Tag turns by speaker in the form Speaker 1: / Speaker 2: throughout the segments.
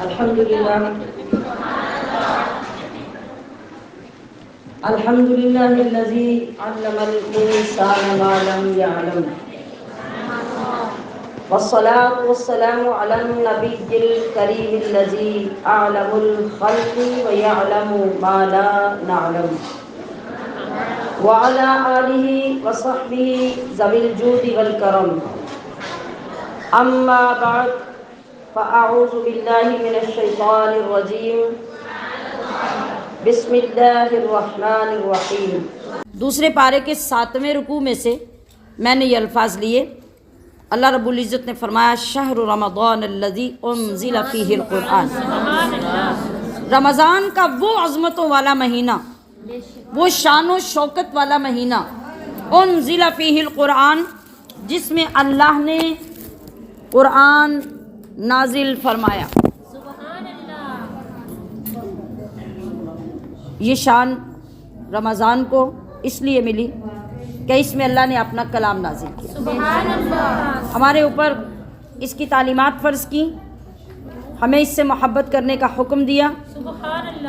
Speaker 1: الحمدللہ الحمدللہ الذی علم الانسان ما لم يعلم والصلاة والسلام على النبي الكريم الذي أعلم الخلق ويعلم ما لا نعلم وعلى آله وصحبه ذوي الجود والكرم أما بعد فأعوذ بالله من الشيطان الرجيم بسم اللہ الرحمن الرحیم۔
Speaker 2: دوسرے پارے کے 7ویں رکوع میں سے میں نے یہ الفاظ لیے۔ اللہ رب العزت نے فرمایا شہر رمضان الذی انزل فیہ القرآن، رمضان کا وہ عظمتوں والا مہینہ، وہ شان و شوکت والا مہینہ، انزل فیہ القرآن، جس میں اللہ نے قرآن نازل فرمایا۔ یہ شان رمضان کو اس لیے ملی کہ اس میں اللہ نے اپنا کلام نازل کیا، ہمارے اوپر اس کی تعلیمات فرض کی، ہمیں اس سے محبت کرنے کا حکم دیا،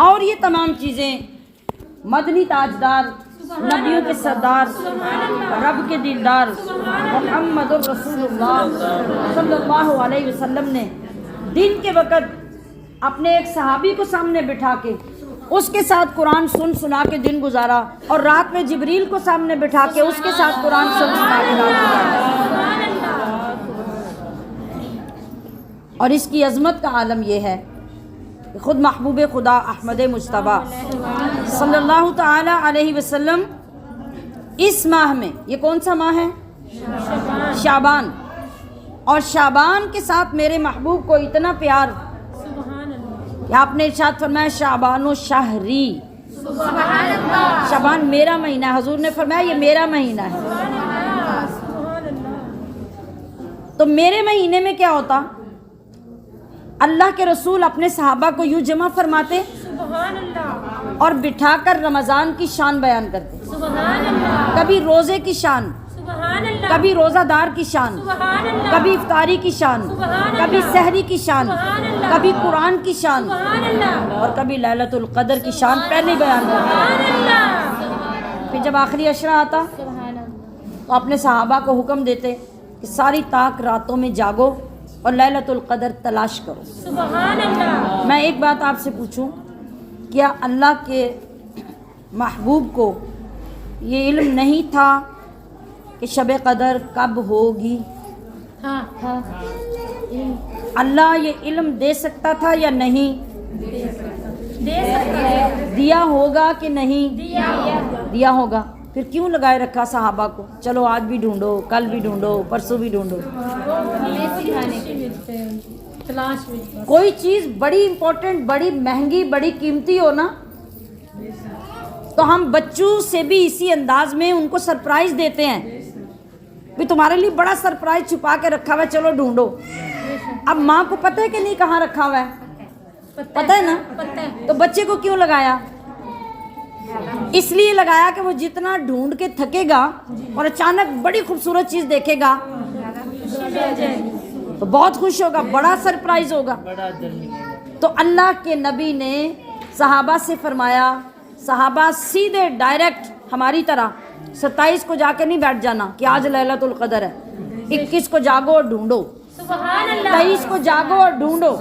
Speaker 2: اور یہ تمام چیزیں مدنی تاجدار، نبیوں کے سردار، رب کے دلدار محمد الرسول اللہ صلی اللہ علیہ وسلم نے دن کے وقت اپنے ایک صحابی کو سامنے بٹھا کے اس کے ساتھ قرآن سنا کے دن گزارا، اور رات میں جبریل کو سامنے بٹھا کے اس کے ساتھ قرآن سنا کے رات گزارا۔ اور اس کی عظمت کا عالم یہ ہے کہ خود محبوب خدا احمد مجتبیٰ صلی اللہ تعالی علیہ وسلم اس ماہ میں، یہ کون سا ماہ ہے؟ شعبان، اور شعبان کے ساتھ میرے محبوب کو اتنا پیار کہ آپ نے ارشاد فرمایا شعبان و شہری، شعبان میرا مہینہ ہے، حضور نے فرمایا یہ میرا مہینہ ہے۔ تو میرے مہینے میں کیا ہوتا؟ اللہ کے رسول اپنے صحابہ کو یوں جمع فرماتے اور بٹھا کر رمضان کی شان بیان کرتے، کبھی روزے کی شان، کبھی روزہ دار کی شان، کبھی افطاری کی شان، کبھی سحری کی شان، کبھی قرآن کی شان، اور کبھی لیلۃ القدر کی شان پہلے بیان کرتے۔ پھر جب آخری عشرہ آتا تو اپنے صحابہ کو حکم دیتے کہ ساری طاق راتوں میں جاگو اور لیلۃ القدر تلاش کرو۔ میں ایک بات آپ سے پوچھوں، کیا اللہ کے محبوب کو یہ علم نہیں تھا کہ شب قدر کب ہوگی؟ اللہ یہ علم دے سکتا تھا یا نہیں؟ دیا ہوگا کہ نہیں؟ دیا ہوگا، پھر کیوں لگائے رکھا صحابہ کو؟ چلو آج بھی ڈھونڈو، کل بھی ڈھونڈو، پرسوں بھی ڈھونڈو۔ کوئی چیز بڑی امپورٹنٹ، بڑی مہنگی، بڑی قیمتی ہو نا، تو ہم بچوں سے بھی اسی انداز میں ان کو سرپرائز دیتے ہیں بھی تمہارے لیے بڑا سرپرائز چھپا کے رکھا ہوا ہے، چلو ڈھونڈو۔ اب ماں کو پتہ ہے کہ نہیں کہاں رکھا ہوا ہے؟ پتہ ہے نا، تو بچے کو کیوں لگایا؟ اس لیے لگایا کہ وہ جتنا ڈھونڈ کے تھکے گا اور اچانک بڑی خوبصورت چیز دیکھے گا تو بہت خوش ہوگا، بڑا سرپرائز ہوگا۔ تو اللہ کے نبی نے صحابہ سے فرمایا، صحابہ سیدھے ڈائریکٹ ہماری طرح 27 کو جا کے نہیں بیٹھ جانا کہ آج لیلۃ القدر ہے، 21 کو جاگو اور ڈھونڈو، 23 کو جاگو اور ڈھونڈو،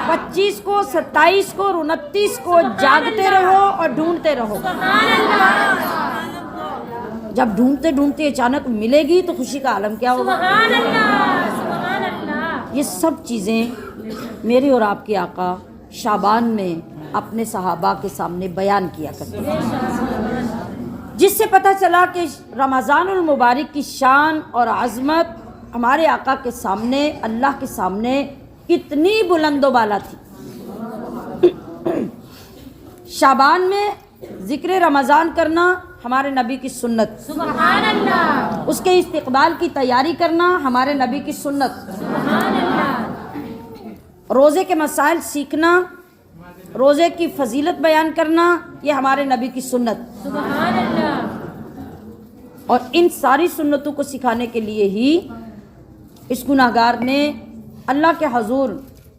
Speaker 2: 25 کو، 27 کو اور 29 کو جاگتے رہو اور ڈھونڈتے رہو۔ جب ڈھونڈتے ڈھونڈتے اچانک ملے گی تو خوشی کا عالم کیا ہوگا؟ یہ سب چیزیں میرے اور آپ کے آقا شعبان میں اپنے صحابہ کے سامنے بیان کیا کرتے ہیں، جس سے پتہ چلا کہ رمضان المبارک کی شان اور عظمت ہمارے آقا کے سامنے، اللہ کے سامنے کتنی بلند و بالا تھی۔ شعبان میں ذکر رمضان کرنا ہمارے نبی کی سنت، سبحان اللہ، اس کے استقبال کی تیاری کرنا ہمارے نبی کی سنت، سبحان اللہ، روزے کے مسائل سیکھنا، روزے کی فضیلت بیان کرنا، یہ ہمارے نبی کی سنت، سبحان اللہ۔ اور ان ساری سنتوں کو سکھانے کے لیے ہی اس گناہگار نے اللہ کے حضور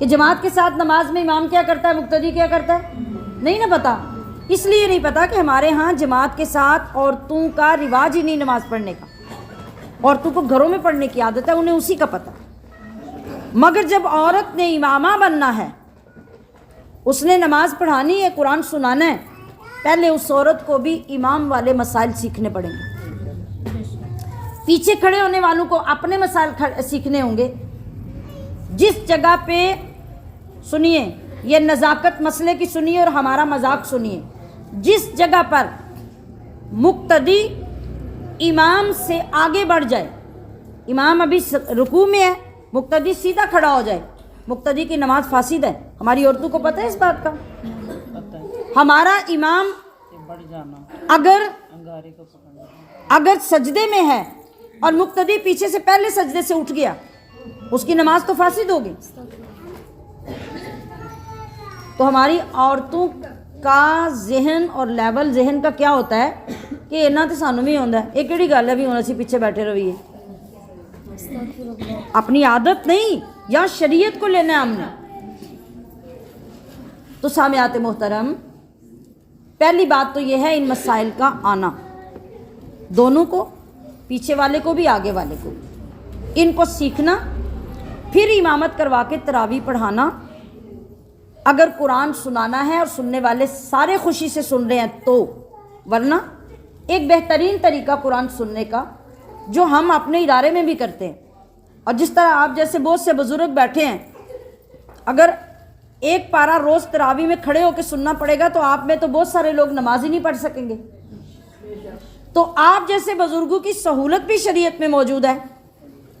Speaker 2: کہ جماعت کے ساتھ نماز میں امام کیا کرتا ہے، مقتدی کیا کرتا ہے؟ نہیں نا پتہ. اس لیے نہیں پتہ کہ ہمارے ہاں جماعت کے ساتھ عورتوں کا رواج ہی نہیں نماز پڑھنے کا. عورتوں کو گھروں میں پڑھنے کی عادت ہے، انہیں اسی کا پتہ. مگر جب عورت نے امامہ بننا ہے، اس نے نماز پڑھانی ہے، قرآن سنانا ہے، پہلے اس عورت کو بھی امام والے مسائل سیکھنے پڑیں گے. پیچھے کھڑے ہونے والوں کو اپنے مسائل سیکھنے ہوں گے. جس جگہ پہ سنیے، یہ نزاکت مسئلے کی سنیے اور ہمارا مذاق سنیے، جس جگہ پر مقتدی امام سے آگے بڑھ جائے، امام ابھی رکوع میں ہے، مقتدی سیدھا کھڑا ہو جائے، مقتدی کی نماز فاسد ہے. ہماری عورتوں کو پتہ ہے اس بات کا. ہمارا امام اگر سجدے میں ہے اور مقتدی پیچھے سے پہلے سجدے سے اٹھ گیا، اس کی نماز تو فاسد ہوگی. تو ہماری عورتوں کا ذہن اور لیول ذہن کا کیا ہوتا ہے کہ انہاں تے سانوں بھی ہوندا ہے، یہ کیڑی گل ہے بھی ہن اسی پیچھے بیٹھے رہیے. اپنی عادت نہیں، یا شریعت کو لینا ہے ہم نے. تو سامعات محترم، پہلی بات تو یہ ہے ان مسائل کا آنا، دونوں کو، پیچھے والے کو بھی آگے والے کو، ان کو سیکھنا، پھر امامت کروا کے تراویح پڑھانا. اگر قرآن سنانا ہے اور سننے والے سارے خوشی سے سن رہے ہیں تو، ورنہ ایک بہترین طریقہ قرآن سننے کا جو ہم اپنے ادارے میں بھی کرتے ہیں، اور جس طرح آپ جیسے بہت سے بزرگ بیٹھے ہیں، اگر ایک پارہ روز تراویح میں کھڑے ہو کے سننا پڑے گا تو آپ میں تو بہت سارے لوگ نماز ہی نہیں پڑھ سکیں گے. تو آپ جیسے بزرگوں کی سہولت بھی شریعت میں موجود ہے،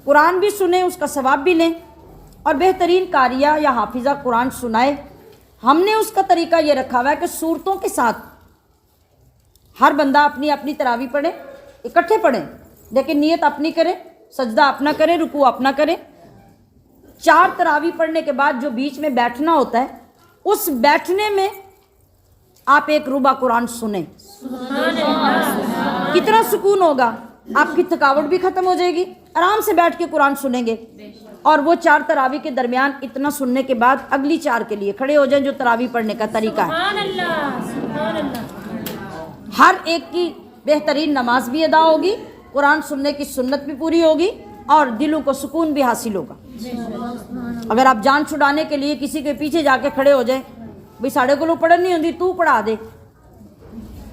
Speaker 2: قرآن بھی سنیں، اس کا ثواب بھی لیں، اور بہترین قاریہ یا حافظہ قرآن سنائے. ہم نے اس کا طریقہ یہ رکھا ہوا ہے کہ صورتوں کے ساتھ ہر بندہ اپنی اپنی تراویح پڑھے، اکٹھے پڑھیں، لیکن نیت اپنی کرے، سجدہ اپنا کرے، رکوع اپنا کرے. 4 تراویح پڑھنے کے بعد جو بیچ میں بیٹھنا ہوتا ہے، اس بیٹھنے میں آپ ایک ربع قرآن سنیں. کتنا سکون ہوگا، آپ کی تھکاوٹ بھی ختم ہو جائے گی، آرام سے بیٹھ کے قرآن سنیں گے. اور وہ 4 تراویح کے درمیان اتنا سننے کے بعد اگلی 4 کے لیے کھڑے ہو جائیں، جو تراویح پڑھنے کا طریقہ ہے. ہر ایک کی بہترین نماز بھی ادا ہوگی، قرآن سننے کی سنت بھی پوری ہوگی، اور دلوں کو سکون بھی حاصل ہوگا. اگر آپ جان چھڑانے کے لیے کسی کے پیچھے جا کے کھڑے ہو جائیں، بھئی ساڑھے کو پڑھن نہیں ہوندی، تو پڑھا دے،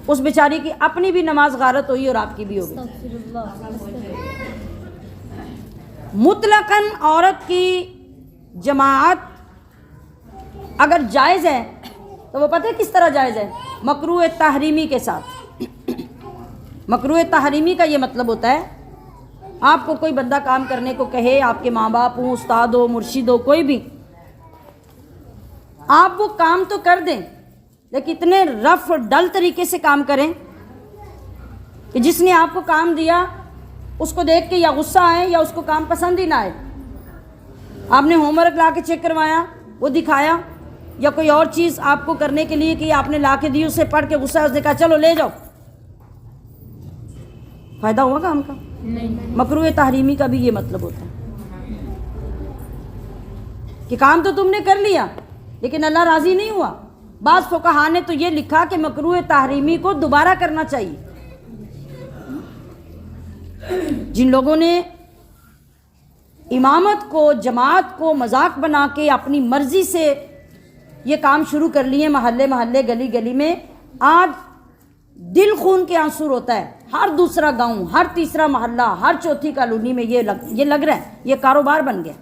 Speaker 2: اس بیچاری کی اپنی بھی نماز غارت ہوئی اور آپ کی بھی ہوگی. مطلقاً عورت کی جماعت اگر جائز ہے تو وہ پتہ ہے کس طرح جائز ہے؟ مکروہ تحریمی کے ساتھ. مکروہ تحریمی کا یہ مطلب ہوتا ہے، آپ کو کوئی بندہ کام کرنے کو کہے، آپ کے ماں باپ ہوں، استاد ہو، مرشد ہو، کوئی بھی، آپ وہ کام تو کر دیں، لیکن اتنے رف ڈل طریقے سے کام کریں کہ جس نے آپ کو کام دیا اس کو دیکھ کے یا غصہ آئے یا اس کو کام پسند ہی نہ آئے. آپ نے ہوم ورک لا کے چیک کروایا، وہ دکھایا، یا کوئی اور چیز آپ کو کرنے کے لیے کہ آپ نے لا کے دی، اسے پڑھ کے غصہ ہے، اس نے کہا چلو لے جاؤ، فائدہ ہوا کام کا؟ مکروہ تحریمی کا بھی یہ مطلب ہوتا ہے کہ کام تو تم نے کر لیا لیکن اللہ راضی نہیں ہوا. بعض فقہا نے تو یہ لکھا کہ مکروہ تحریمی کو دوبارہ کرنا چاہیے. جن لوگوں نے امامت کو، جماعت کو مذاق بنا کے اپنی مرضی سے یہ کام شروع کر لیے، محلے محلے، گلی گلی میں، آج دل خون کے آنسو ہوتا ہے. ہر دوسرا گاؤں، ہر تیسرا محلہ، ہر چوتھی کالونی میں یہ لگ رہا ہے، یہ کاروبار بن گیا.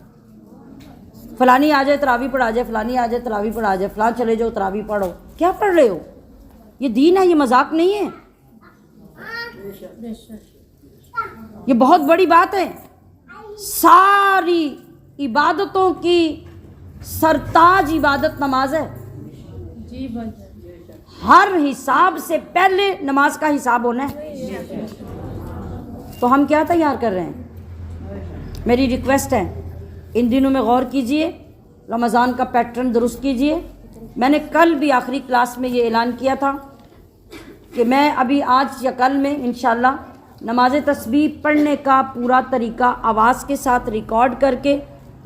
Speaker 2: فلانی آ جائے تراویح پڑھا جائے، فلانی آ جائے تراویح پڑھا جائے، فلاں چلے جاؤ تراویح پڑھو. کیا پڑھ رہے ہو؟ یہ دین ہے، یہ مذاق نہیں ہے، یہ بہت بڑی بات ہے. ساری عبادتوں کی سرتاج عبادت نماز ہے. ہر حساب سے پہلے نماز کا حساب ہونا ہے. تو ہم کیا تیار کر رہے ہیں؟ میری ریکویسٹ ہے، ان دنوں میں غور کیجئے، رمضان کا پیٹرن درست کیجئے. میں نے کل بھی آخری کلاس میں یہ اعلان کیا تھا کہ میں ابھی آج یا کل میں انشاءاللہ نماز تسبیح پڑھنے کا پورا طریقہ آواز کے ساتھ ریکارڈ کر کے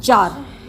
Speaker 2: 4।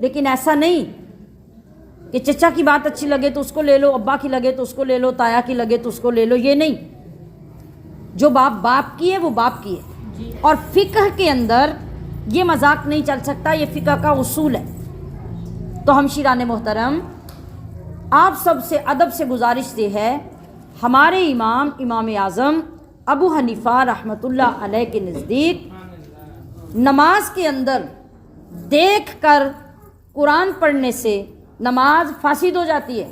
Speaker 2: لیکن ایسا نہیں کہ چچا کی بات اچھی لگے تو اس کو لے لو، ابا کی لگے تو اس کو لے لو، تایا کی لگے تو اس کو لے لو، یہ نہیں. جو باپ کی ہے وہ باپ کی ہے. اور فقہ کے اندر یہ مذاق نہیں چل سکتا، یہ فقہ کا اصول ہے. تو ہمشیران محترم، آپ سب سے ادب سے گزارش یہ ہے، ہمارے امام اعظم ابو حنیفہ رحمۃ اللہ علیہ کے نزدیک نماز کے اندر دیکھ کر قرآن پڑھنے سے نماز فاسد ہو جاتی ہے.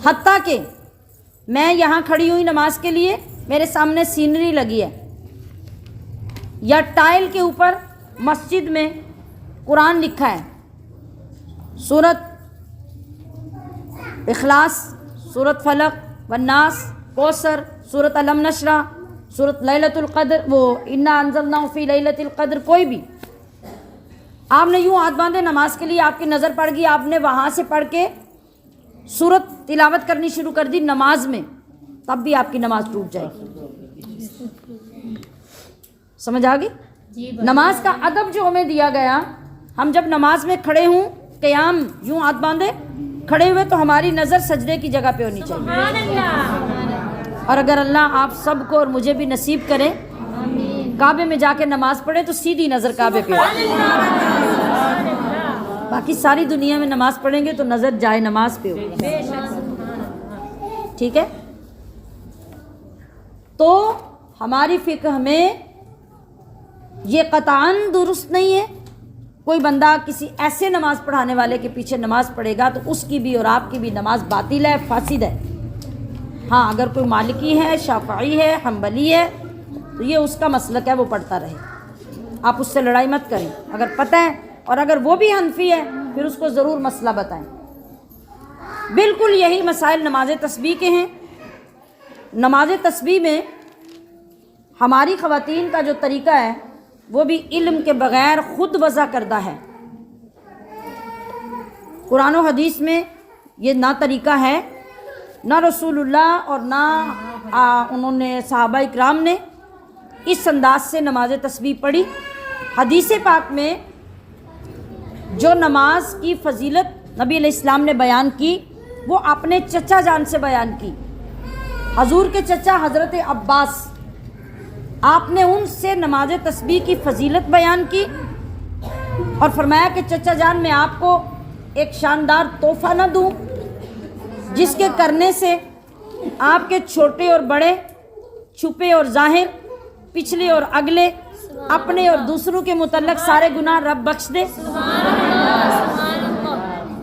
Speaker 2: حتیٰ کہ میں یہاں کھڑی ہوئی نماز کے لیے، میرے سامنے سینری لگی ہے یا ٹائل کے اوپر مسجد میں قرآن لکھا ہے، سورت اخلاص، سورت فلق والناس، کوثر، سورت علم نشرہ، سورت لیلۃ القدر، وہ انا انزلناہ فی لیلۃ القدر، کوئی بھی آپ نے یوں ہاتھ باندھے نماز کے لیے، آپ کی نظر پڑ گئی، آپ نے وہاں سے پڑھ کے سورت تلاوت کرنی شروع کر دی نماز میں، تب بھی آپ کی نماز ٹوٹ جائے گی. سمجھ آ گئی؟ نماز کا ادب جو ہمیں دیا گیا، ہم جب نماز میں کھڑے ہوں، قیام یوں ہاتھ باندھے کھڑے ہوئے، تو ہماری نظر سجدے کی جگہ پہ ہونی چاہیے. اور اگر اللہ آپ سب کو اور مجھے بھی نصیب کرے کعبے میں جا کے نماز پڑھے تو سیدھی نظر کعبے پہ ہو. باقی ساری دنیا میں نماز پڑھیں گے تو نظر جائے نماز پہ ہو. ٹھیک ہے؟ تو ہماری فقہ میں یہ قطعاً درست نہیں ہے. کوئی بندہ کسی ایسے نماز پڑھانے والے کے پیچھے نماز پڑھے گا تو اس کی بھی اور آپ کی بھی نماز باطل ہے، فاسد ہے. ہاں اگر کوئی مالکی ہے، شافعی ہے، حنبلی ہے تو یہ اس کا مسلک ہے، وہ پڑھتا رہے، آپ اس سے لڑائی مت کریں. اگر پتہ ہے اور اگر وہ بھی حنفی ہے پھر اس کو ضرور مسئلہ بتائیں. بالکل یہی مسائل نماز تسبیح کے ہیں. نماز تسبیح میں ہماری خواتین کا جو طریقہ ہے وہ بھی علم کے بغیر خود وضع کردہ ہے. قرآن و حدیث میں یہ نہ طریقہ ہے، نہ رسول اللہ اور نہ انہوں نے صحابہ اکرام نے اس انداز سے نماز تسبیح پڑھی. حدیث پاک میں جو نماز کی فضیلت نبی علیہ السلام نے بیان کی وہ اپنے چچا جان سے بیان کی. حضور کے چچا حضرت عباس، آپ نے ان سے نماز تسبیح کی فضیلت بیان کی اور فرمایا کہ چچا جان میں آپ کو ایک شاندار تحفہ نہ دوں جس کے کرنے سے آپ کے چھوٹے اور بڑے، چھپے اور ظاہر، پچھلے اور اگلے، اپنے اور دوسروں کے متعلق سارے گناہ رب بخش دے.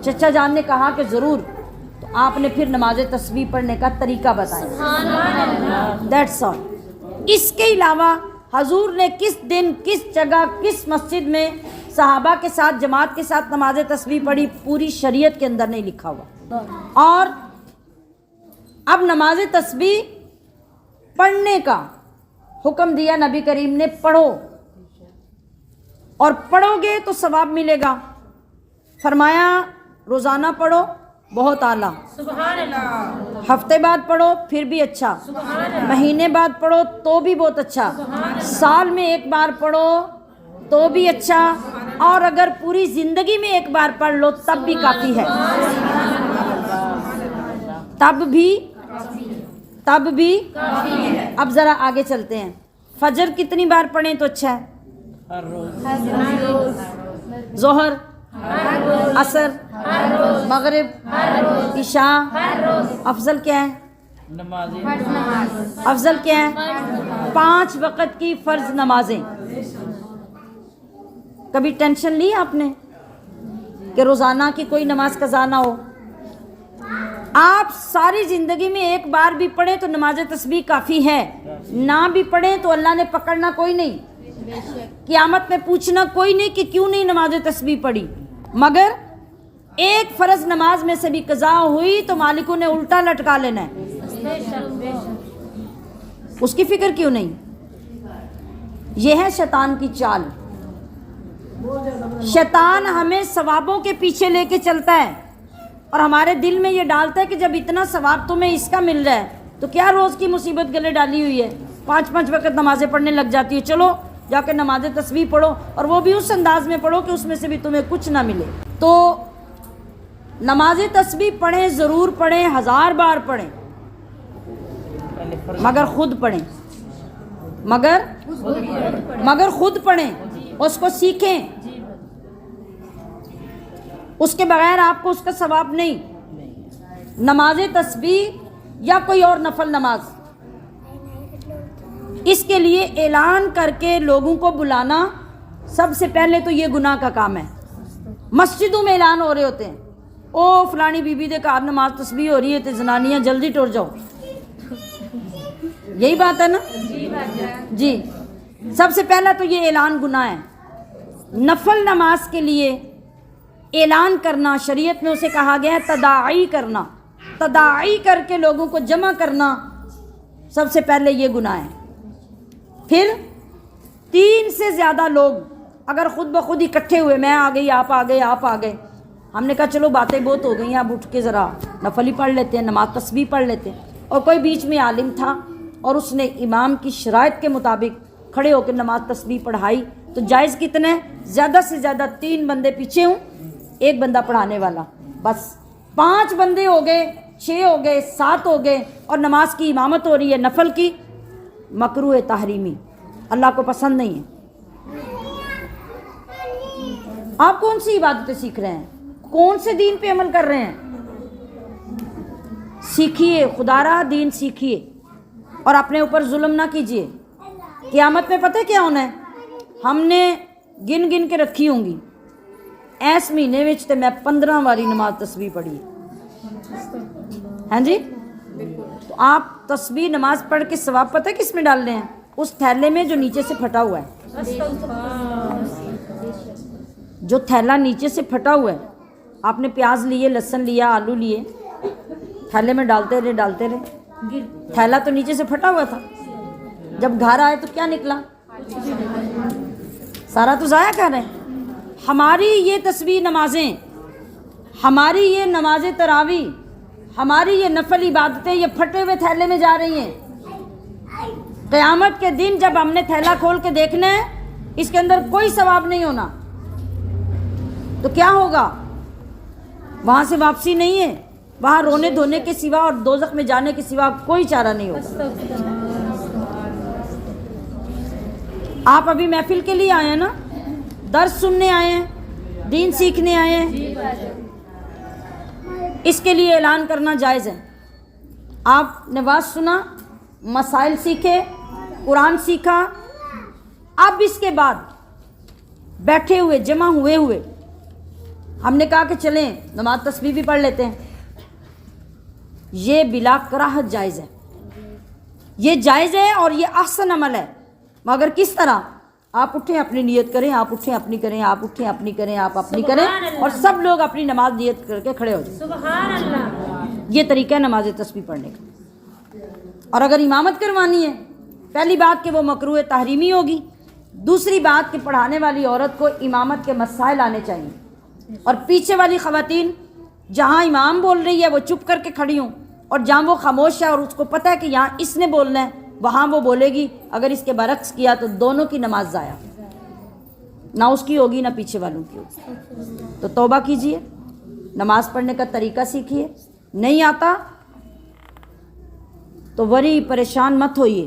Speaker 2: چچا جان نے کہا کہ ضرور. تو آپ نے پھر نماز تسبیح پڑھنے کا طریقہ بتایا. That's all. اس کے علاوہ حضور نے کس دن، کس جگہ، کس مسجد میں صحابہ کے ساتھ، جماعت کے ساتھ نماز تسبیح پڑھی، پوری شریعت کے اندر نہیں لکھا ہوا. اور اب نماز تسبیح پڑھنے کا حکم دیا نبی کریم نے، پڑھو اور پڑھو گے تو ثواب ملے گا. فرمایا روزانہ پڑھو بہت اعلیٰ، ہفتے بعد پڑھو پھر بھی اچھا، مہینے بعد پڑھو تو بھی بہت اچھا، سال میں ایک بار پڑھو تو بھی اچھا، اور اگر پوری زندگی میں ایک بار پڑھ لو تب بھی کافی ہے. تب بھی اب ذرا آگے چلتے ہیں. فجر کتنی بار پڑھیں تو اچھا ہے؟ ظہر، عصر، مغرب، عشاء. افضل کیا ہے؟ افضل کیا ہے؟ 5 وقت کی فرض نمازیں. کبھی ٹینشن لی آپ نے کہ روزانہ کی کوئی نماز قضا نہ ہو؟ آپ ساری زندگی میں ایک بار بھی پڑھیں تو نماز تسبیح کافی ہے. نہ بھی پڑھیں تو اللہ نے پکڑنا کوئی نہیں، قیامت میں پوچھنا کوئی نہیں کہ کیوں نہیں نماز تسبیح پڑھی. مگر ایک فرض نماز میں سے بھی قضا ہوئی تو مالکوں نے الٹا لٹکا لینا ہے. اس کی فکر کیوں نہیں؟ یہ ہے شیطان کی چال. شیطان ہمیں ثوابوں کے پیچھے لے کے چلتا ہے اور ہمارے دل میں یہ ڈالتا ہے کہ جب اتنا ثواب تمہیں اس کا مل رہا ہے تو کیا روز کی مصیبت گلے ڈالی ہوئی ہے، 5 وقت نمازیں پڑھنے لگ جاتی ہے، چلو جا کے نماز تسبیح پڑھو، اور وہ بھی اس انداز میں پڑھو کہ اس میں سے بھی تمہیں کچھ نہ ملے۔ تو نماز تسبیح پڑھیں، ضرور پڑھیں، 1000 بار پڑھیں، مگر خود پڑھیں، مگر خود پڑھیں، اس کو سیکھیں، اس کے بغیر آپ کو اس کا ثواب نہیں۔ نماز تسبیح یا کوئی اور نفل نماز، اس کے لیے اعلان کر کے لوگوں کو بلانا سب سے پہلے تو یہ گناہ کا کام ہے۔ مسجدوں میں اعلان ہو رہے ہوتے ہیں، او فلانی بی بی دے گھر نماز تسبیح ہو رہی ہے تے زنانیاں جلدی ٹر جاؤ، یہی بات ہے نا جی۔ سب سے پہلا تو یہ اعلان گناہ ہے۔ نفل نماز کے لیے اعلان کرنا، شریعت میں اسے کہا گیا ہے تداعی کرنا، تداعی کر کے لوگوں کو جمع کرنا، سب سے پہلے یہ گناہ ہے۔ پھر 3 سے زیادہ لوگ اگر خود بخود اکٹھے ہوئے، میں آ گئی، آپ آ گئے، آپ آ گئے، ہم نے کہا چلو باتیں بہت ہو گئی ہیں، اب اٹھ کے ذرا نفل ہی پڑھ لیتے ہیں، نماز تسبیح پڑھ لیتے ہیں، اور کوئی بیچ میں عالم تھا اور اس نے امام کی شرائط کے مطابق کھڑے ہو کے نماز تسبیح پڑھائی، تو جائز کتنے ہیں؟ زیادہ سے زیادہ 3 بندے پیچھے ہوں، 1 بندہ پڑھانے والا، بس 5 بندے ہو گئے، 6 ہو گئے، 7 ہو گئے، اور نماز کی امامت ہو رہی ہے نفل کی، مکروہ تحریمی، اللہ کو پسند نہیں ہے۔ آپ کون سی عبادتیں سیکھ رہے ہیں؟ کون سے دین پہ عمل کر رہے ہیں؟ سیکھیے، خدا را دین سیکھیے، اور اپنے اوپر ظلم نہ کیجیے۔ قیامت میں پتہ کیا ہونا ہے؟ ہم نے گن گن کے رکھی ہوں گی، ایس مہینے وچ تے میں 15 باری نماز تسبیح پڑھی ہاں جی۔ تو آپ تسبیح نماز پڑھ کے ثواب پتہ کس میں ڈال رہے ہیں؟ اس تھیلے میں جو نیچے سے پھٹا ہوا ہے، جو تھیلا نیچے سے پھٹا ہوا ہے، آپ نے پیاز لیے، لہسن لیا، آلو لیے، تھیلے میں ڈالتے رہے، تھیلا تو نیچے سے پھٹا ہوا تھا، جب گھر آئے تو کیا نکلا؟ سارا تو ضائع کر رہے ہیں۔ ہماری یہ تسبیح نمازیں، ہماری یہ نماز تراویح، ہماری یہ نفل عبادتیں یہ پھٹے ہوئے تھیلے میں جا رہی ہیں۔ قیامت کے دن جب ہم نے تھیلا کھول کے دیکھنا ہے، اس کے اندر کوئی ثواب نہیں ہونا، تو کیا ہوگا؟ وہاں سے واپسی نہیں ہے، وہاں رونے دھونے کے سوا اور دوزخ میں جانے کے سوا کوئی چارہ نہیں ہوگا۔ آپ ابھی محفل کے لیے آئے ہیں نا، درس سننے آئے ہیں، دین سیکھنے آئے ہیں، اس کے لیے اعلان کرنا جائز ہے۔ آپ نے واز سنا، مسائل سیکھے، قرآن سیکھا، اب اس کے بعد بیٹھے ہوئے، جمع ہوئے ہم نے کہا کہ چلیں نماز تسبیح بھی پڑھ لیتے ہیں، یہ بلا کراہت جائز ہے، یہ جائز ہے اور یہ احسن عمل ہے، مگر کس طرح؟ آپ اٹھیں اپنی نیت کریں، آپ اٹھیں اپنی کریں، آپ اٹھیں اپنی کریں، آپ اپنی کریں، اور سب لوگ اپنی نماز نیت کر کے کھڑے ہو جائیں۔
Speaker 3: سبحان اللہ۔
Speaker 2: یہ طریقہ ہے نماز تسبیح پڑھنے کا۔ اور اگر امامت کروانی ہے، پہلی بات کہ وہ مکروہ تحریمی ہوگی، دوسری بات کہ پڑھانے والی عورت کو امامت کے مسائل آنے چاہیے، اور پیچھے والی خواتین جہاں امام بول رہی ہے وہ چپ کر کے کھڑی ہوں، اور جہاں وہ خاموش ہے اور اس کو پتہ ہے کہ یہاں اس نے بولنا ہے وہاں وہ بولے گی۔ اگر اس کے برعکس کیا تو دونوں کی نماز ضائع، نہ اس کی ہوگی نہ پیچھے والوں کی ہوگی۔ تو توبہ کیجئے، نماز پڑھنے کا طریقہ سیکھیے، نہیں آتا تو وری پریشان مت ہوئیے،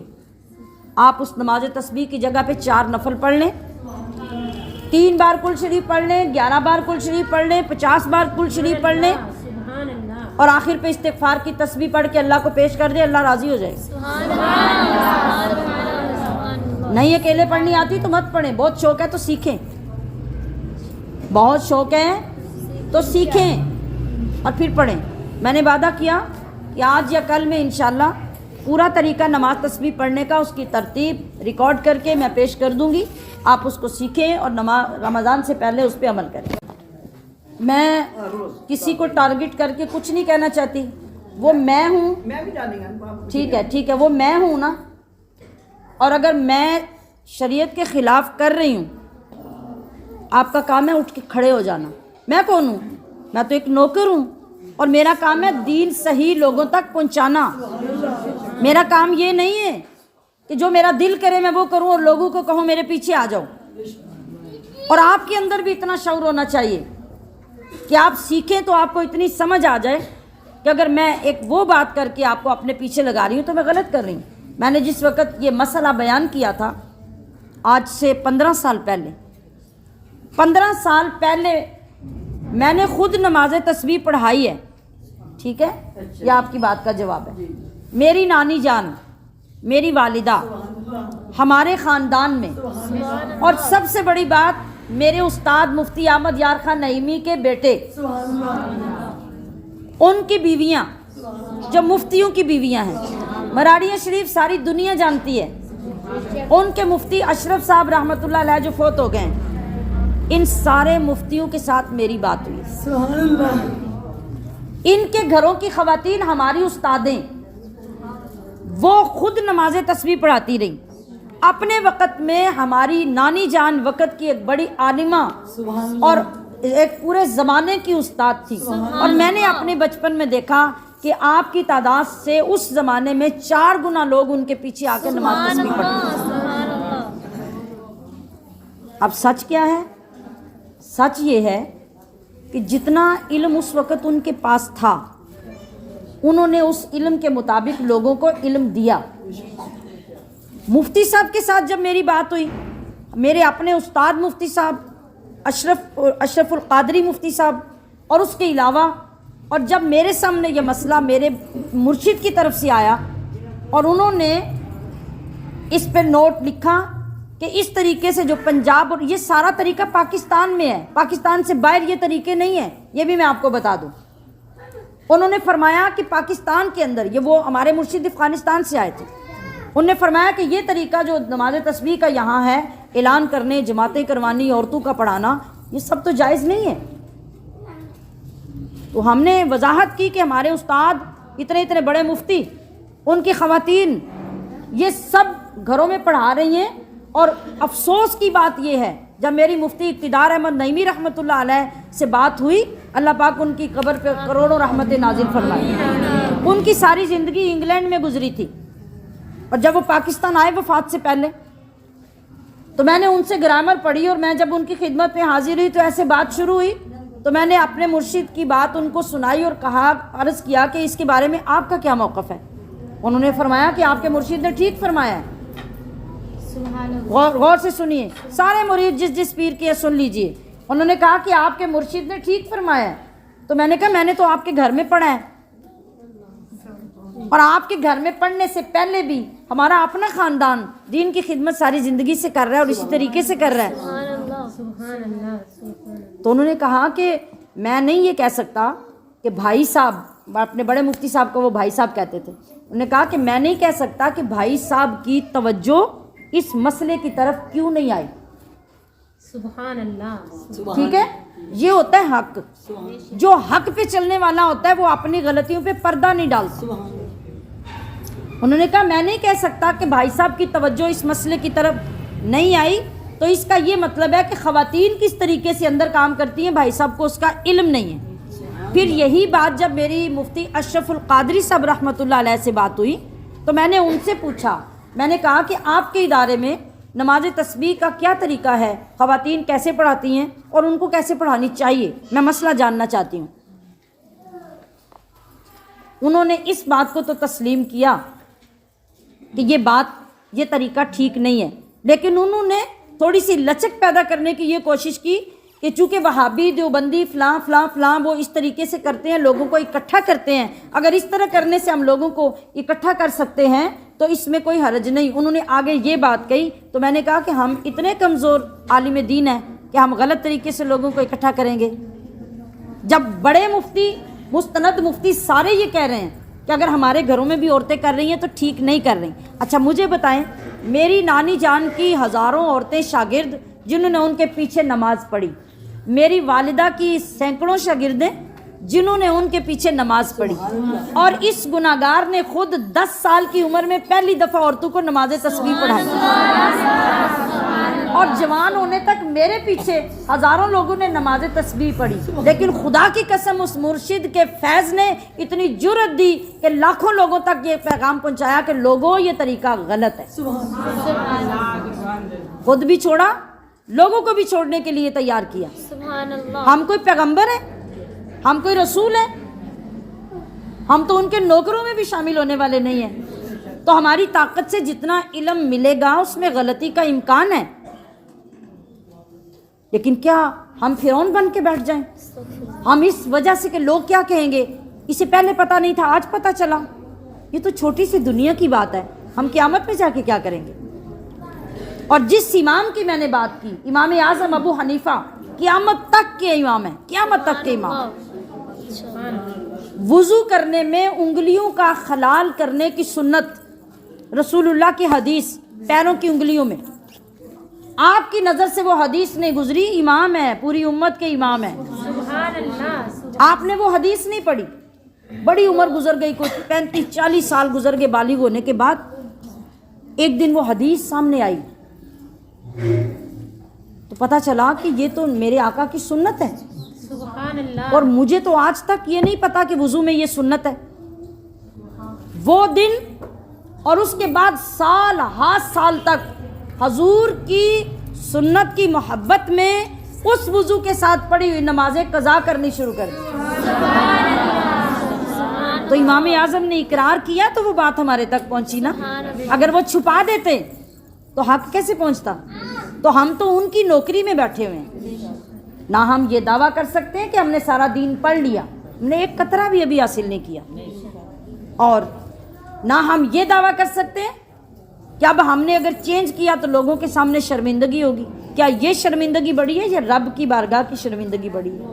Speaker 2: آپ اس نماز تسبیح کی جگہ پہ 4 نفل پڑھ لیں، 3 بار کل شریف پڑھ لیں، 11 بار کل شریف پڑھ لیں، 50 بار کل شریف پڑھ لیں،
Speaker 3: سبحان اللہ۔
Speaker 2: اور آخر پہ استغفار کی تسبیح پڑھ کے اللہ کو پیش کر دیں، اللہ راضی ہو جائے گا۔
Speaker 3: سبحان اللہ۔ سبحان اللہ۔
Speaker 2: نہیں اکیلے پڑھنی آتی تو مت پڑھیں، بہت شوق ہے تو سیکھیں، بہت شوق ہے تو سیکھیں اور پھر پڑھیں۔ میں نے وعدہ کیا کہ آج یا کل میں انشاءاللہ پورا طریقہ نماز تسبیح پڑھنے کا، اس کی ترتیب ریکارڈ کر کے میں پیش کر دوں گی، آپ اس کو سیکھیں اور رمضان سے پہلے اس پہ عمل کریں۔ میں کسی کو ٹارگٹ کر کے کچھ نہیں کہنا چاہتی، وہ میں ہوں، ٹھیک ہے، وہ میں ہوں نا، اور اگر میں شریعت کے خلاف کر رہی ہوں، آپ کا کام ہے اٹھ کے کھڑے ہو جانا۔ میں کون ہوں؟ میں تو ایک نوکر ہوں، اور میرا کام ہے دین صحیح لوگوں تک پہنچانا۔ میرا کام یہ نہیں ہے کہ جو میرا دل کرے میں وہ کروں اور لوگوں کو کہوں میرے پیچھے آ جاؤ. اور آپ کے اندر بھی اتنا شعور ہونا چاہیے کہ آپ سیکھیں تو آپ کو اتنی سمجھ آ جائے کہ اگر میں ایک وہ بات کر کے آپ کو اپنے پیچھے لگا رہی ہوں تو میں غلط کر رہی ہوں. میں نے جس وقت یہ مسئلہ بیان کیا تھا آج سے 15 سال پہلے، 15 سال پہلے میں نے خود نماز تسبیح پڑھائی ہے. ٹھیک ہے، یہ آپ کی بات کا جواب ہے. میری نانی جان، میری والدہ، ہمارے خاندان میں، اور سب سے بڑی بات میرے استاد مفتی احمد یار خان نعیمی کے بیٹے، ان کی بیویاں جو مفتیوں کی بیویاں ہیں، مراڑیہ شریف ساری دنیا جانتی ہے. ان کے مفتی اشرف صاحب رحمۃ اللہ علیہ جو فوت ہو گئے ہیں، ان سارے مفتیوں کے ساتھ میری بات ہوئی. ان کے گھروں کی خواتین ہماری استادیں، وہ خود نماز تسبیح پڑھاتی رہی. اپنے وقت میں ہماری نانی جان وقت کی ایک بڑی عالمہ اور ایک پورے زمانے کی استاد تھی. اور میں نے اپنے بچپن میں دیکھا کہ آپ کی تعداد سے اس زمانے میں 4 گنا لوگ ان کے پیچھے آ کے نماز تسبیح پڑھتے. اب سچ کیا ہے؟ سچ یہ ہے کہ جتنا علم اس وقت ان کے پاس تھا، انہوں نے اس علم کے مطابق لوگوں کو علم دیا. مفتی صاحب کے ساتھ جب میری بات ہوئی، میرے اپنے استاد مفتی صاحب اشرف القادری مفتی صاحب، اور اس کے علاوہ، اور جب میرے سامنے یہ مسئلہ میرے مرشد کی طرف سے آیا اور انہوں نے اس پہ نوٹ لکھا کہ اس طریقے سے جو پنجاب، اور یہ سارا طریقہ پاکستان میں ہے، پاکستان سے باہر یہ طریقے نہیں ہیں، یہ بھی میں آپ کو بتا دوں. انہوں نے فرمایا کہ پاکستان کے اندر، یہ وہ ہمارے مرشد افغانستان سے آئے تھے، انہوں نے فرمایا کہ یہ طریقہ جو نماز تسبیح کا یہاں ہے، اعلان کرنے، جماعتیں کروانی، عورتوں کا پڑھانا، یہ سب تو جائز نہیں ہے. تو ہم نے وضاحت کی کہ ہمارے استاد اتنے بڑے مفتی، ان کی خواتین یہ سب گھروں میں پڑھا رہی ہیں. اور افسوس کی بات یہ ہے، جب میری مفتی اقتدار احمد نعیمی رحمۃ اللہ علیہ سے بات ہوئی، اللہ پاک ان کی قبر پہ کروڑوں رحمتیں نازل فرمائے. ان کی ساری زندگی انگلینڈ میں گزری تھی، اور جب وہ پاکستان آئے وفات سے پہلے، تو میں نے ان سے گرامر پڑھی، اور میں جب ان کی خدمت میں حاضر ہوئی تو ایسے بات شروع ہوئی، تو میں نے اپنے مرشد کی بات ان کو سنائی اور کہا، عرض کیا کہ اس کے بارے میں آپ کا کیا موقف ہے. انہوں نے فرمایا کہ آپ کے مرشد نے ٹھیک فرمایا ہے. غور سے سنیے، سارے مرید جس پیر کے سن لیجئے. انہوں نے کہا کہ آپ کے مرشد نے ٹھیک فرمایا ہے. تو میں نے کہا میں نے تو آپ کے گھر میں پڑھا ہے، اور آپ کے گھر میں پڑھنے سے پہلے بھی ہمارا اپنا خاندان دین کی خدمت ساری زندگی سے کر رہا ہے اور اسی طریقے سے کر رہا ہے. تو انہوں نے کہا کہ میں نہیں یہ کہہ سکتا کہ بھائی صاحب، اپنے بڑے مفتی صاحب کو وہ بھائی صاحب کہتے تھے، انہوں نے کہا کہ میں نہیں کہہ سکتا کہ بھائی صاحب کی توجہ اس مسئلے کی طرف کیوں نہیں آئی.
Speaker 3: سبحان اللہ.
Speaker 2: ٹھیک ہے، یہ ہوتا ہے حق. جو حق پہ چلنے والا ہوتا ہے وہ اپنی غلطیوں پہ پردہ نہیں ڈالتا. انہوں نے کہا میں نہیں کہہ سکتا کہ بھائی صاحب کی توجہ اس مسئلے کی طرف نہیں آئی، تو اس کا یہ مطلب ہے کہ خواتین کس طریقے سے اندر کام کرتی ہیں، بھائی صاحب کو اس کا علم نہیں ہے. پھر یہی بات جب میری مفتی اشرف القادری صاحب رحمۃ اللہ علیہ سے بات ہوئی، تو میں نے ان سے پوچھا، میں نے کہا کہ آپ کے ادارے میں نماز تسبیح کا کیا طریقہ ہے، خواتین کیسے پڑھاتی ہیں اور ان کو کیسے پڑھانی چاہیے، میں مسئلہ جاننا چاہتی ہوں. انہوں نے اس بات کو تو تسلیم کیا کہ یہ طریقہ ٹھیک نہیں ہے، لیکن انہوں نے تھوڑی سی لچک پیدا کرنے کی یہ کوشش کی کہ چونکہ وہابی، دیوبندی، فلاں فلاں فلاں وہ اس طریقے سے کرتے ہیں، لوگوں کو اکٹھا کرتے ہیں، اگر اس طرح کرنے سے ہم لوگوں کو اکٹھا کر سکتے ہیں تو اس میں کوئی حرج نہیں. انہوں نے آگے یہ بات کہی، تو میں نے کہا کہ ہم اتنے کمزور عالم دین ہیں کہ ہم غلط طریقے سے لوگوں کو اکٹھا کریں گے، جب بڑے مفتی، مستند مفتی سارے یہ کہہ رہے ہیں کہ اگر ہمارے گھروں میں بھی عورتیں کر رہی ہیں تو ٹھیک نہیں کر رہی. اچھا مجھے بتائیں، میری نانی جان کی ہزاروں عورتیں شاگرد جنہوں نے ان کے پیچھے نماز پڑھی، میری والدہ کی سینکڑوں شاگردیں جنہوں نے ان کے پیچھے نماز پڑھی، اور اس گناہگار نے خود 10 سال کی عمر میں پہلی دفعہ عورتوں کو نماز تسبیح پڑھائی. اور جوان ہونے تک میرے پیچھے ہزاروں لوگوں نے نماز تسبیح پڑھی، لیکن خدا کی قسم اس مرشد کے فیض نے اتنی جرأت دی کہ لاکھوں لوگوں تک یہ پیغام پہنچایا کہ لوگوں یہ طریقہ غلط ہے۔ خود بھی چھوڑا، لوگوں کو بھی چھوڑنے کے لیے تیار کیا۔
Speaker 3: سبحان اللہ۔
Speaker 2: ہم کوئی پیغمبر ہیں؟ ہم کوئی رسول ہیں؟ ہم تو ان کے نوکروں میں بھی شامل ہونے والے نہیں ہیں۔ تو ہماری طاقت سے جتنا علم ملے گا اس میں غلطی کا امکان ہے، لیکن کیا ہم فرعون بن کے بیٹھ جائیں؟ ہم اس وجہ سے کہ لوگ کیا کہیں گے، اسے پہلے پتہ نہیں تھا آج پتہ چلا، یہ تو چھوٹی سی دنیا کی بات ہے، ہم قیامت میں جا کے کیا کریں گے؟ اور جس امام کی میں نے بات کی، امام اعظم ابو حنیفہ، قیامت تک کے امام ہیں، قیامت تک کے امام۔ وضو کرنے میں انگلیوں کا خلال کرنے کی سنت، رسول اللہ کی حدیث، پیروں کی انگلیوں میں، آپ کی نظر سے وہ حدیث نہیں گزری، امام ہے، پوری امت کے امام ہے،
Speaker 3: سبحان اللہ۔
Speaker 2: آپ نے وہ حدیث نہیں پڑھی، بڑی عمر گزر گئی، کوئی 35-40 سال گزر گئے بالغ ہونے کے بعد، ایک دن وہ حدیث سامنے آئی تو پتہ چلا کہ یہ تو میرے آقا کی سنت ہے،
Speaker 3: سبحان اللہ۔
Speaker 2: اور مجھے تو آج تک یہ نہیں پتا کہ وضو میں یہ سنت ہے۔ وہ دن اور اس کے بعد سال ہا سال تک حضور کی سنت کی محبت میں اس وضو کے ساتھ پڑھی ہوئی نمازیں قضا کرنی شروع کر دی۔ تو امام اعظم نے اقرار کیا تو وہ بات ہمارے تک پہنچی نا، اگر وہ چھپا دیتے تو حق کیسے پہنچتا؟ تو ہم تو ان کی نوکری میں بیٹھے ہوئے ہیں، نہ ہم یہ دعویٰ کر سکتے ہیں کہ ہم نے سارا دین پڑھ لیا، ہم نے ایک قطرہ بھی ابھی حاصل نہیں کیا، اور نہ ہم یہ دعویٰ کر سکتے ہیں کہ اب ہم نے اگر چینج کیا تو لوگوں کے سامنے شرمندگی ہوگی۔ کیا یہ شرمندگی بڑی ہے یا رب کی بارگاہ کی شرمندگی بڑی ہے؟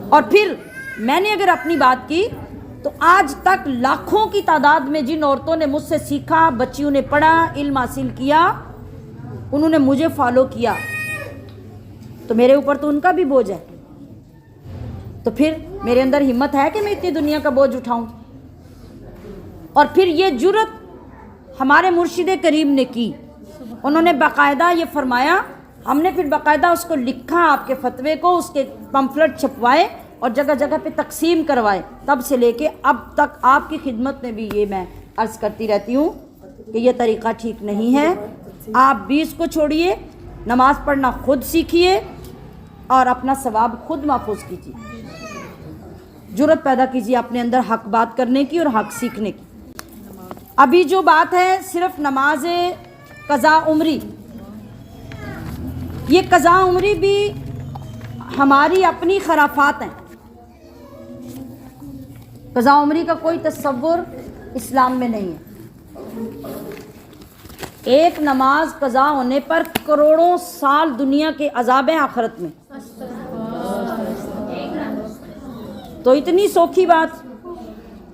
Speaker 2: اور پھر میں نے اگر اپنی بات کی تو آج تک لاکھوں کی تعداد میں جن عورتوں نے مجھ سے سیکھا، بچیوں نے پڑھا، علم حاصل کیا، انہوں نے مجھے فالو کیا، تو میرے اوپر تو ان کا بھی بوجھ ہے، تو پھر میرے اندر ہمت ہے کہ میں اتنی دنیا کا بوجھ اٹھاؤں؟ اور پھر یہ جرأت ہمارے مرشد کریم نے کی، انہوں نے باقاعدہ یہ فرمایا، ہم نے پھر باقاعدہ اس کو لکھا، آپ کے فتوے کو، اس کے پمفلٹ چھپوائے اور جگہ جگہ پہ تقسیم کروائے، تب سے لے کے اب تک آپ کی خدمت میں بھی یہ میں عرض کرتی رہتی ہوں کہ یہ طریقہ ٹھیک نہیں ہے۔ آپ بھی اس کو چھوڑیے، نماز پڑھنا خود سیکھیے اور اپنا ثواب خود محفوظ کیجیے، جرأت پیدا کیجیے اپنے اندر حق بات کرنے کی اور حق سیکھنے کی۔ ابھی جو بات ہے صرف نماز قضا عمری، یہ قضا عمری بھی ہماری اپنی خرافات ہیں، قضا عمری کا کوئی تصور اسلام میں نہیں ہے۔ ایک نماز قضا ہونے پر کروڑوں سال دنیا کے عذاب ہیں آخرت میں، تو اتنی سوکھی بات،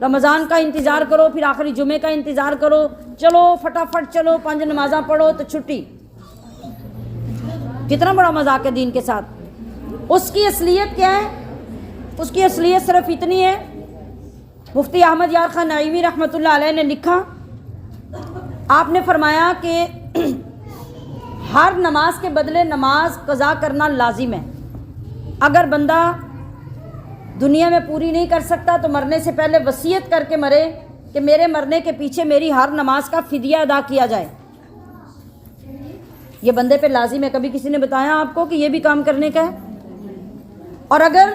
Speaker 2: رمضان کا انتظار کرو، پھر آخری جمعے کا انتظار کرو، چلو فٹافٹ چلو 5 نمازاں پڑھو تو چھٹی، کتنا بڑا مذاق ہے دین کے ساتھ۔ اس کی اصلیت کیا ہے؟ اس کی اصلیت صرف اتنی ہے، مفتی احمد یار خان نعیمی رحمۃ اللہ علیہ نے لکھا، آپ نے فرمایا کہ ہر نماز کے بدلے نماز قضا کرنا لازم ہے۔ اگر بندہ دنیا میں پوری نہیں کر سکتا تو مرنے سے پہلے وصیت کر کے مرے کہ میرے مرنے کے پیچھے میری ہر نماز کا فدیہ ادا کیا جائے، یہ بندے پہ لازم ہے۔ کبھی کسی نے بتایا آپ کو کہ یہ بھی کام کرنے کا ہے؟ اور اگر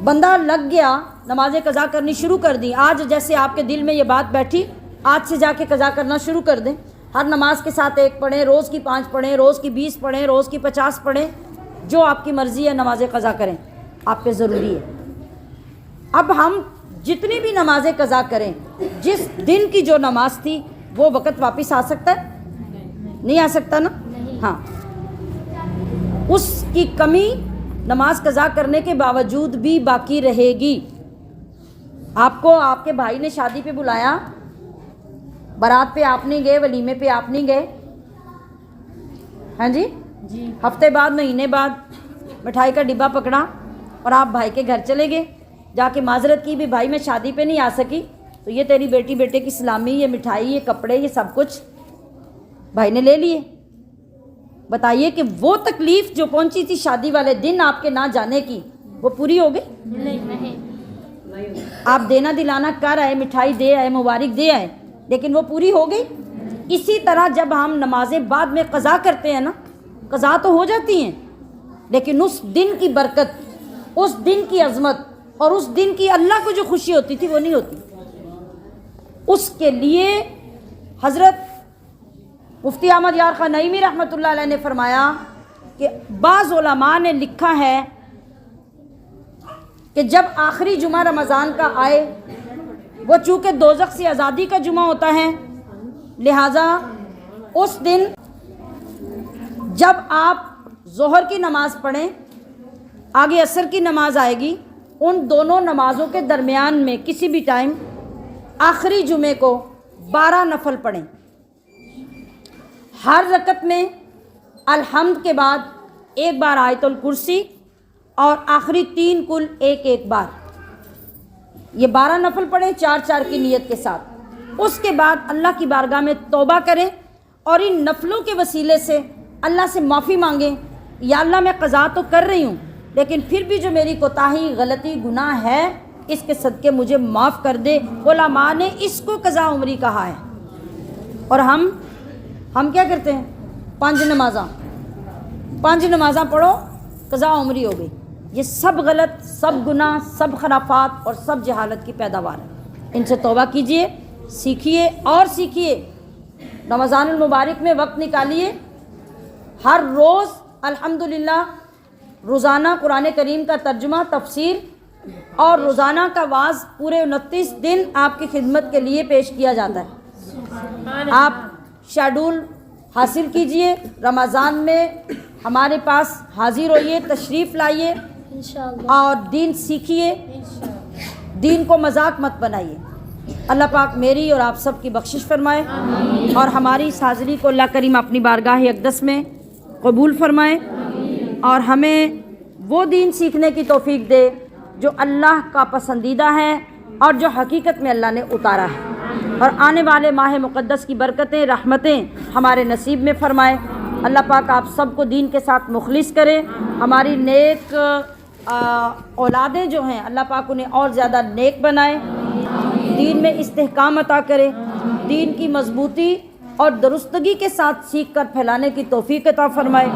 Speaker 2: بندہ لگ گیا، نمازیں قضا کرنی شروع کر دی، آج جیسے آپ کے دل میں یہ بات بیٹھی، آج سے جا کے قضا کرنا شروع کر دیں، ہر نماز کے ساتھ 1 پڑھیں، روز کی 5 پڑھیں، روز کی 20 پڑھیں، روز کی 50 پڑھیں، جو آپ کی مرضی ہے نمازیں قضا کریں، آپ پہ ضروری ہے۔ اب ہم جتنی بھی نمازیں قضا کریں، جس دن کی جو نماز تھی وہ وقت واپس آ سکتا ہے؟ نہیں آ سکتا نا؟ ہاں، اس کی کمی نماز قضا کرنے کے باوجود بھی باقی رہے گی۔ آپ کو آپ کے بھائی نے شادی پہ بلایا، بارات پہ آپ نہیں گئے، ولیمے پہ آپ نہیں گئے، ہاں جی، ہفتے بعد، مہینے بعد مٹھائی کا ڈبہ پکڑا اور آپ بھائی کے گھر چلے گئے، جا کے معذرت کی بھی بھائی میں شادی پہ نہیں آ سکی، تو یہ تیری بیٹی بیٹے کی سلامی، یہ مٹھائی، یہ کپڑے، یہ سب کچھ بھائی نے لے لیے. بتائیے کہ وہ تکلیف جو پہنچی تھی شادی والے دن آپ کے نہ جانے کی وہ پوری ہو گئی؟
Speaker 3: نہیں.
Speaker 2: آپ دینا دلانا کر آئے, مٹھائی دے آئے, مبارک دے آئے, لیکن وہ پوری ہو گئی؟ اسی طرح جب ہم نمازیں بعد میں قضا کرتے ہیں نا, قضا تو ہو جاتی ہیں لیکن اس دن کی برکت, اس دن کی عظمت اور اس دن کی اللہ کو جو خوشی ہوتی تھی وہ نہیں ہوتی. اس کے لیے حضرت مفتی احمد یار خان نعیمی رحمۃ اللہ علیہ نے فرمایا کہ بعض علماء نے لکھا ہے کہ جب آخری جمعہ رمضان کا آئے, وہ چونکہ دوزخ سے آزادی کا جمعہ ہوتا ہے, لہٰذا اس دن جب آپ ظہر کی نماز پڑھیں, آگے عصر کی نماز آئے گی, ان دونوں نمازوں کے درمیان میں کسی بھی ٹائم آخری جمعے کو 12 نفل پڑھیں. ہر رکعت میں الحمد کے بعد ایک بار آیت الکرسی اور آخری 3 کل ایک بار, یہ 12 نفل پڑھیں 4 کی نیت کے ساتھ. اس کے بعد اللہ کی بارگاہ میں توبہ کریں اور ان نفلوں کے وسیلے سے اللہ سے معافی مانگیں, یا اللہ میں قضا تو کر رہی ہوں لیکن پھر بھی جو میری کوتاہی, غلطی, گناہ ہے اس کے صدقے مجھے معاف کر دے. علماء نے اس کو قضا عمری کہا ہے. اور ہم کیا کرتے ہیں, 5 نمازاں پڑھو قضا عمری ہو گئی. یہ سب غلط, سب گناہ, سب خرافات اور سب جہالت کی پیداوار ہے. ان سے توبہ کیجئے, سیکھیے اور سیکھیے. رمضان المبارک میں وقت نکالیے, ہر روز الحمدللہ روزانہ قرآن کریم کا ترجمہ, تفسیر اور روزانہ کا واعظ پورے 29 دن آپ کی خدمت کے لیے پیش کیا جاتا ہے. آپ شیڈول حاصل کیجئے, رمضان میں ہمارے پاس حاضر ہوئیے, تشریف لائیے اور دین سیکھیے, دین کو مذاق مت بنائیے. اللہ پاک میری اور آپ سب کی بخشش فرمائے اور ہماری اس حاضری کو اللہ کریم اپنی بارگاہ اقدس میں قبول فرمائے اور ہمیں وہ دین سیکھنے کی توفیق دے جو اللہ کا پسندیدہ ہے اور جو حقیقت میں اللہ نے اتارا ہے, اور آنے والے ماہ مقدس کی برکتیں, رحمتیں ہمارے نصیب میں فرمائے. اللہ پاک آپ سب کو دین کے ساتھ مخلص کرے. ہماری نیک اولادیں جو ہیں اللہ پاک انہیں اور زیادہ نیک بنائے, دین میں استحکام عطا کرے, دین کی مضبوطی اور درستگی کے ساتھ سیکھ کر پھیلانے کی توفیق عطا فرمائے.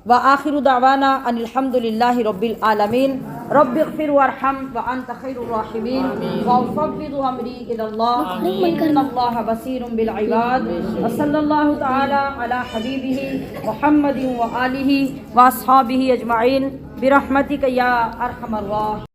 Speaker 2: وآخر دعوانا ان الحمد للہ رب العالمین. رب اغفر وارحم وانت خیر الراحمین وافوض امری الی اللہ ان اللہ بصیر بالعباد. وصلی اللہ تعالی علی حبیبہ محمد وآلہ واصحابہ اجمعین برحمتک یا ارحم الراحمین.